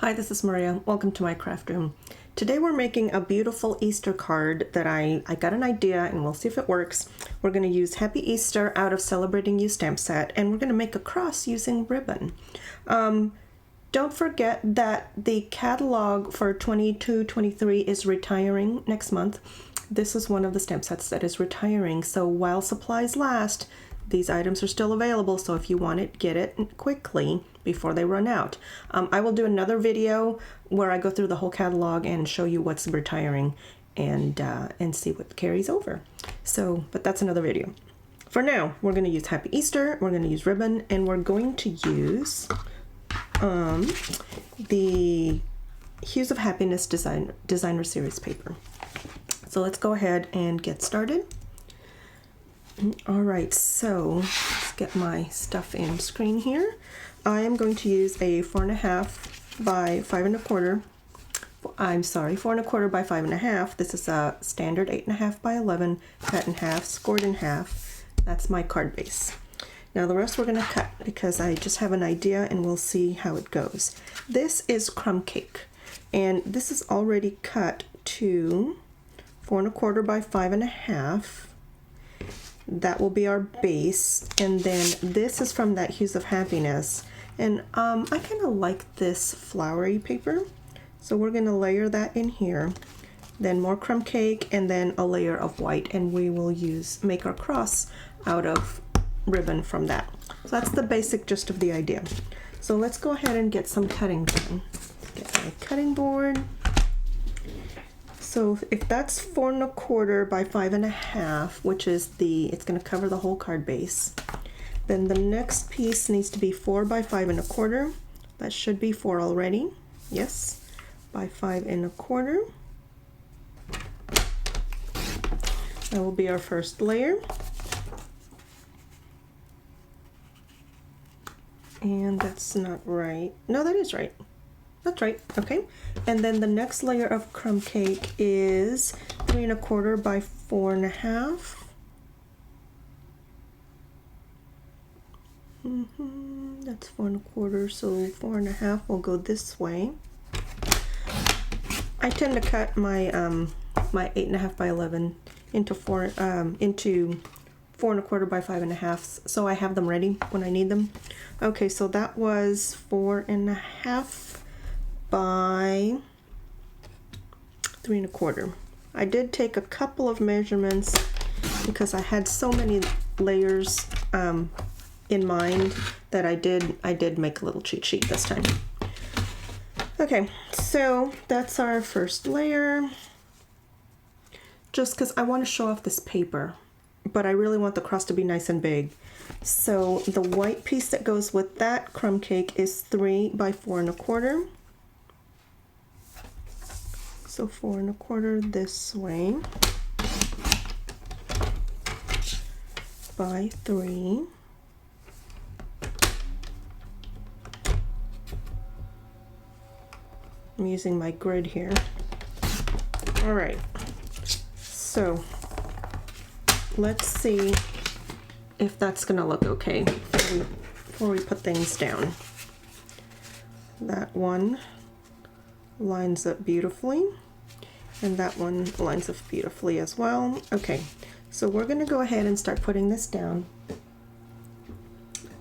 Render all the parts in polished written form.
Hi, this is Maria. Welcome to my craft room. Today we're making a beautiful Easter card that I got an idea and we'll see if it works. We're going to use Happy Easter out of Celebrating You stamp set, and we're going to make a cross using ribbon. Don't forget that the catalog for 22-23 is retiring next month. This is one of the stamp sets that is retiring, so while supplies last, these items are still available, so if you want it, get it quickly before they run out. I will do another video where I go through the whole catalog and show you what's retiring and see what carries over. So, but that's another video. For now, we're going to use Happy Easter, we're going to use ribbon, and we're going to use the Hues of Happiness Designer Series paper. So let's go ahead and get started. All right, so let's get my stuff in screen here. I am going to use a 4.5 by 5 1/4. I'm sorry, 4 1/4 by 5 1/2. This is a standard 8.5 by 11, cut in half, scored in half. That's my card base. Now the rest we're going to cut because I just have an idea and we'll see how it goes. This is crumb cake, and this is already cut to 4 1/4 by 5 1/2. That will be our base, and then this is from that Hues of Happiness, and I kind of like this flowery paper, so we're going to layer that in here, then more crumb cake, and then a layer of white, and we will make our cross out of ribbon from that. So that's the basic gist of the idea. So let's go ahead and get some cutting done. Get my cutting board. So if that's 4 1/4 by 5 1/2, which is it's going to cover the whole card base, then the next piece needs to be 4 by 5 1/4. That should be 4 already. Yes, by 5 1/4. That will be our first layer. And that's not right. No, that is right. That's right. Okay. And then the next layer of crumb cake is 3 1/4 by 4 1/2. That's 4 1/4, so 4 1/2 will go this way. I tend to cut my my 8.5 by 11 into 4 1/4 by 5 1/2, so I have them ready when I need them. Okay, so that was 4 1/2 by 3 1/4. I did take a couple of measurements because I had so many layers in mind that I did make a little cheat sheet this time. Okay, so that's our first layer. Just because I want to show off this paper, but I really want the cross to be nice and big. So the white piece that goes with that crumb cake is 3 by 4 1/4. So 4 1/4 this way by 3. I'm using my grid here. All right, so let's see if that's gonna look okay before we put things down. That one lines up beautifully, and that one lines up beautifully as well. Okay, so we're going to go ahead and start putting this down.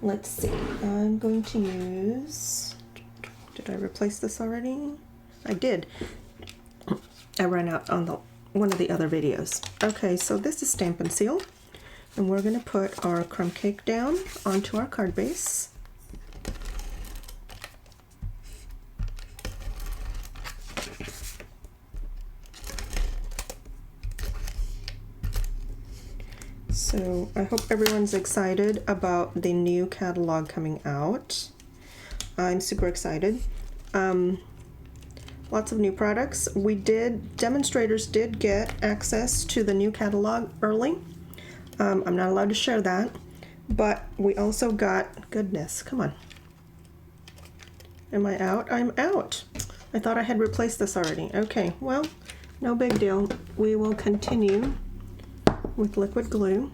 Let's see, I'm going to use, did I replace this already? I did. I ran out on one of the other videos. Okay, so this is Stampin' Seal, and we're going to put our crumb cake down onto our card base. So I hope everyone's excited about the new catalog coming out. I'm super excited. Lots of new products. Demonstrators did get access to the new catalog early. I'm not allowed to share that, but we also got, goodness, come on. Am I out? I'm out. I thought I had replaced this already. Okay, well, no big deal. We will continue with liquid glue.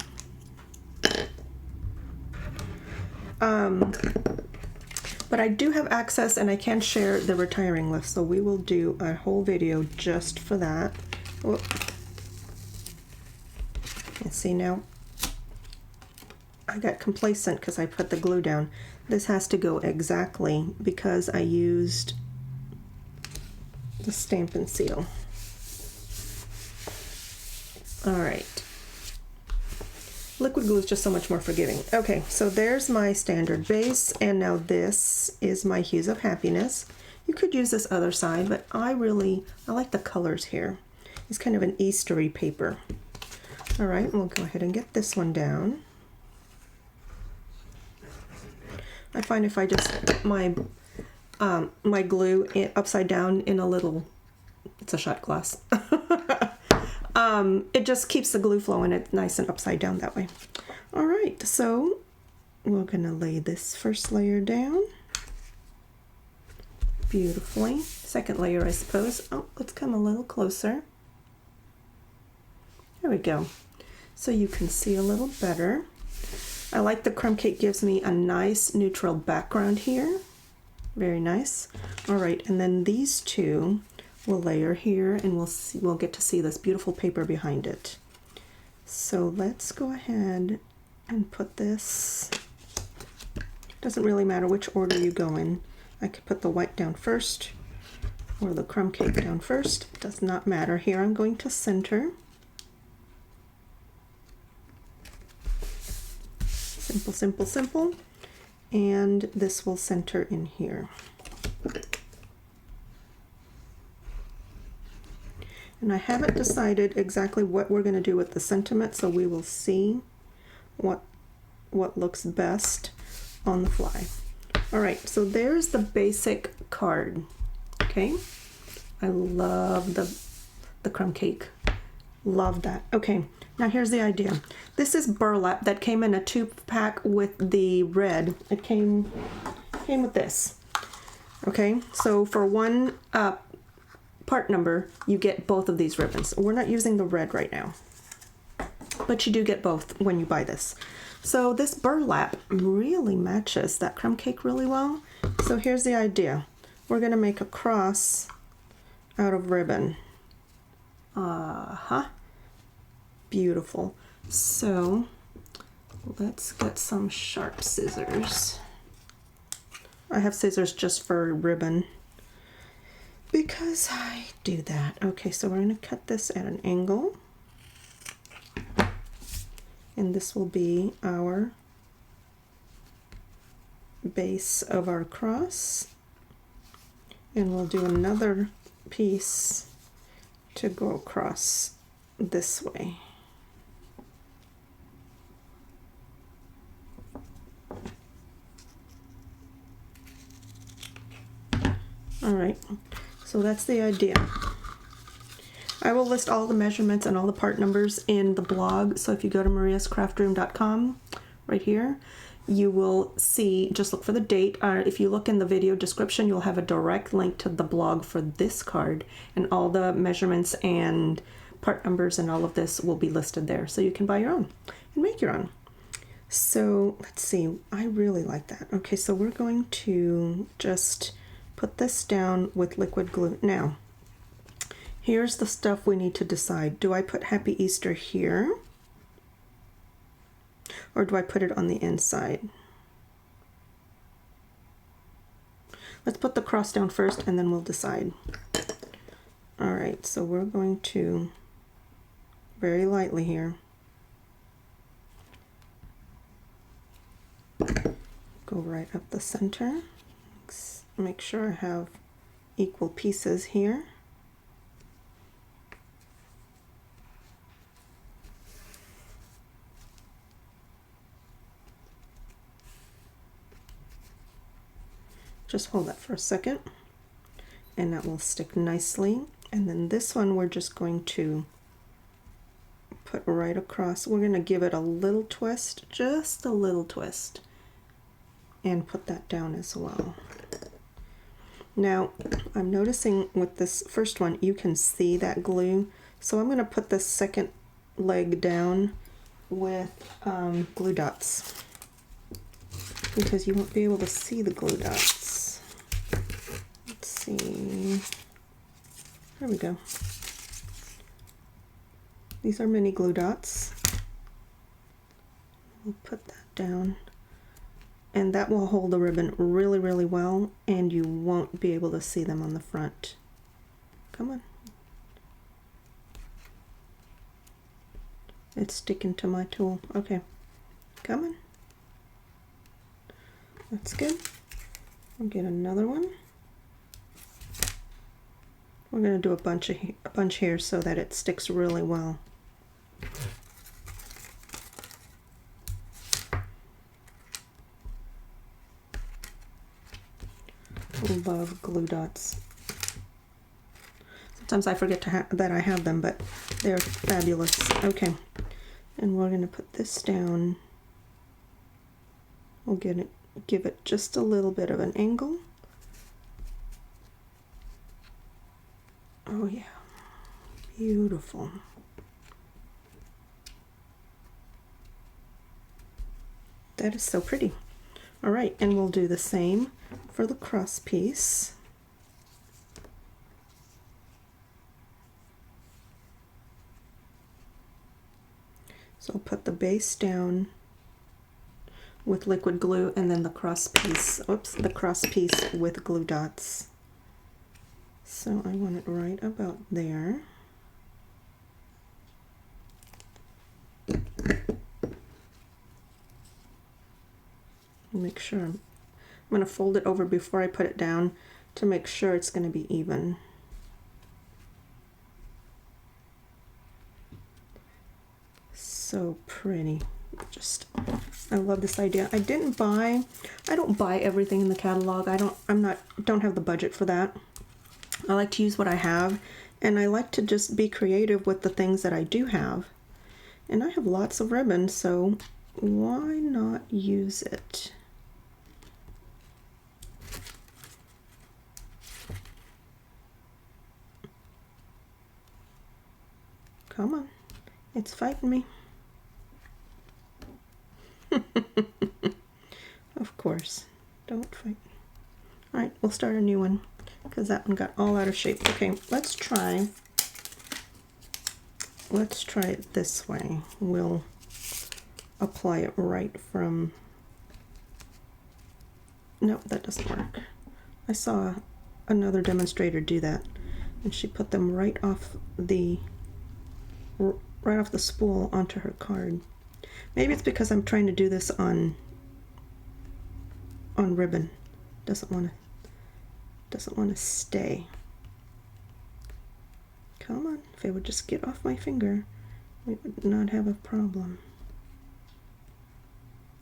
But I do have access and I can share the retiring list, so we will do a whole video just for that. Oh. And see now, I got complacent because I put the glue down. This has to go exactly because I used the Stampin' Seal. All right. Liquid glue is just so much more forgiving. Okay, so there's my standard base, and now this is my Hues of Happiness. You could use this other side, but I like the colors here. It's kind of an Eastery paper. All right, we'll go ahead and get this one down. I find if I just put my glue upside down in a little, it's a shot glass. It just keeps the glue flow in it nice and upside down that way. All right, so we're gonna lay this first layer down beautifully. Second layer, I suppose. Oh, let's come a little closer. There we go. So you can see a little better. I like the crumb cake, gives me a nice neutral background here. Very nice. All right, and then these two we'll layer here, and we'll get to see this beautiful paper behind it. So let's go ahead and put this. Doesn't really matter which order you go in. I could put the white down first or the crumb cake down first. It does not matter. Here I'm going to center. Simple, simple, simple. And this will center in here. And I haven't decided exactly what we're going to do with the sentiment, so we will see what looks best on the fly. All right, so there's the basic card. Okay, I love the crumb cake. Love that. Okay, now here's the idea. This is burlap that came in a 2-pack with the red. It came with this. Okay, so for one part number, you get both of these ribbons. We're not using the red right now, but you do get both when you buy this. So this burlap really matches that crumb cake really well. So here's the idea. We're gonna make a cross out of ribbon. Beautiful. So let's get some sharp scissors. I have scissors just for ribbon, because I do that. Okay, so we're going to cut this at an angle. And this will be our base of our cross. And we'll do another piece to go across this way. All right. So that's the idea. I will list all the measurements and all the part numbers in the blog. So if you go to mariascraftroom.com right here, you will see, just look for the date. If you look in the video description, you'll have a direct link to the blog for this card, and all the measurements and part numbers and all of this will be listed there. So you can buy your own and make your own. So let's see, I really like that. Okay, so we're going to just put this down with liquid glue. Now, here's the stuff we need to decide. Do I put Happy Easter here? Or do I put it on the inside? Let's put the cross down first and then we'll decide. All right, so we're going to very lightly here go right up the center. Make sure I have equal pieces here. Just hold that for a second, and that will stick nicely. And then this one we're just going to put right across. We're going to give it a little twist, just a little twist, and put that down as well. Now, I'm noticing with this first one, you can see that glue. So I'm going to put this second leg down with glue dots, because you won't be able to see the glue dots. There we go. These are mini glue dots. We'll put that down. And that will hold the ribbon really, really well, and you won't be able to see them on the front. Come on. It's sticking to my tool. Okay. Come on. That's good. We'll get another one. We're going to do a bunch here so that it sticks really well. Love glue dots. Sometimes I forget that I have them, but they're fabulous. Okay, and we're going to put this down. We'll give it just a little bit of an angle. Oh yeah, beautiful. That is so pretty. All right, and we'll do the same for the cross piece. So I'll put the base down with liquid glue and then the cross piece, the cross piece with glue dots. So I want it right about there. Make sure I'm going to fold it over before I put it down to make sure it's going to be even. So pretty. I love this idea. I don't buy everything in the catalog. I don't have the budget for that. I like to use what I have, and I like to just be creative with the things that I do have. And I have lots of ribbon, so why not use it? Come on, it's fighting me. Of course, don't fight me. All right, we'll start a new one because that one got all out of shape. Okay, let's try it this way. We'll apply it right from, no, that doesn't work. I saw another demonstrator do that, and she put them right off the spool onto her card. Maybe it's because I'm trying to do this on ribbon. Doesn't want to stay. Come on, if it would just get off my finger, we would not have a problem.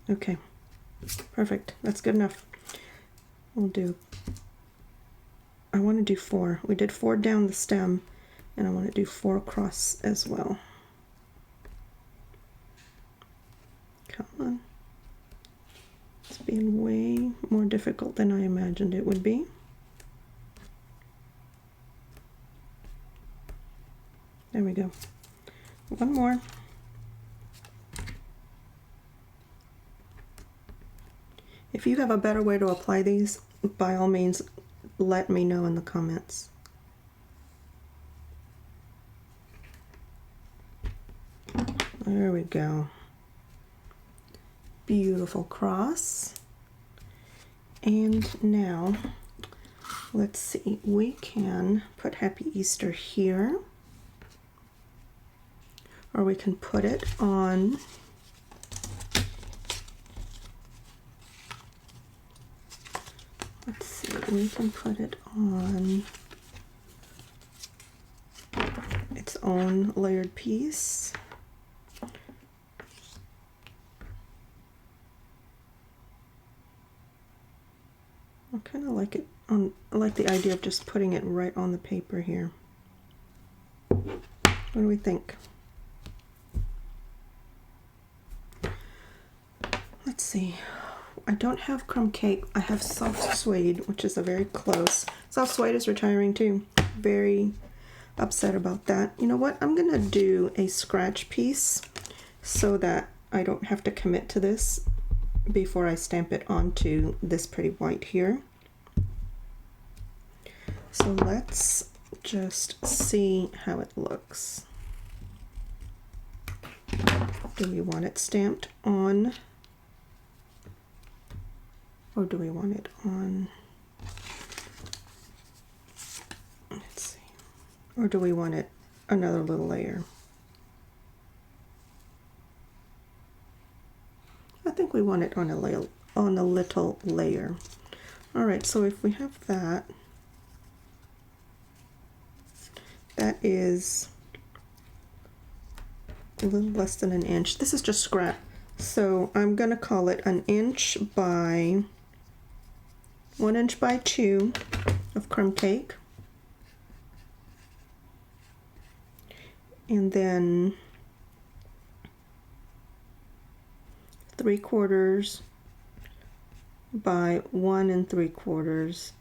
Okay, perfect. That's good enough. I want to do 4. We did 4 down the stem, and I want to do 4 across as well. Come on. It's being way more difficult than I imagined it would be. There we go. One more. If you have a better way to apply these, by all means, let me know in the comments. There we go. Beautiful cross. And now, let's see, we can put Happy Easter here, or we can put it on we can put it on its own layered piece. I kind of like it on, I like the idea of just putting it right on the paper here. What do we think? Let's see. I don't have crumb cake. I have soft suede, which is a very close. Soft suede is retiring too. Very upset about that. You know what? I'm gonna do a scratch piece so that I don't have to commit to this before I stamp it onto this pretty white here. So let's just see how it looks. Do we want it stamped on, or do we want it on, let's see, or do we want it another little layer? I think we want it on a little layer. All right, so if we have that, that is a little less than an inch. This is just scrap, so I'm gonna call it 1 inch by 1 inch by 2 of crumb cake, and then 3/4 by 1 3/4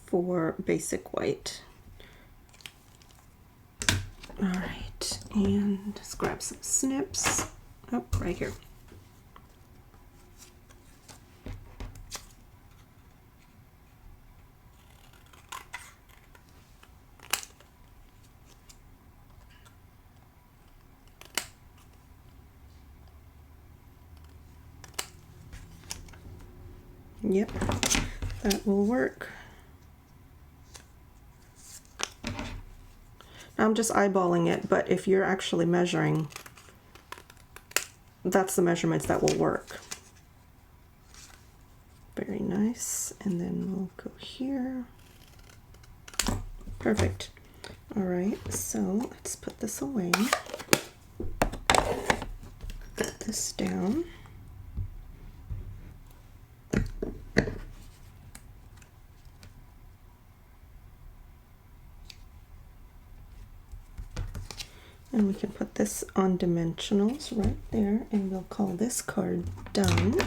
for basic white. All right, and just grab some snips. Oh, right here. Yep, that will work. I'm just eyeballing it, but if you're actually measuring, that's the measurements that will work. Very nice. And then we'll go here. Perfect. All right, so let's put this away. Put this down. And we can put this on dimensionals right there, and we'll call this card done.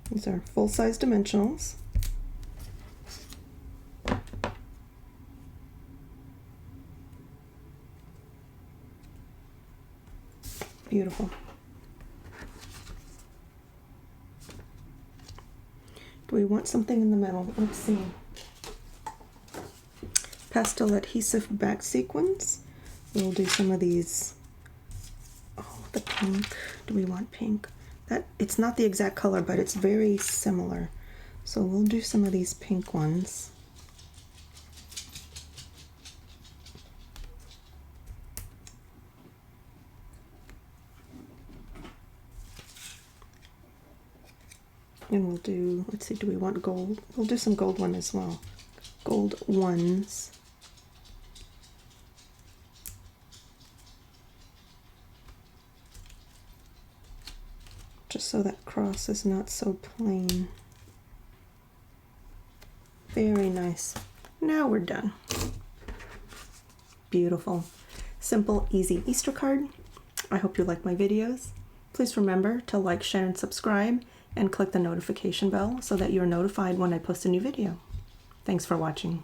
These are full-size dimensionals. Beautiful. Do we want something in the middle? Let's see. Pastel adhesive back sequins. We'll do some of these. Oh, the pink. Do we want pink? That it's not the exact color, but it's very similar. So we'll do some of these pink ones. And we'll do, let's see, do we want gold? We'll do some gold one as well. Gold ones. Just so that cross is not so plain. Very nice. Now we're done. Beautiful. Simple, easy Easter card. I hope you like my videos. Please remember to like, share, and subscribe, and click the notification bell so that you're notified when I post a new video. Thanks for watching.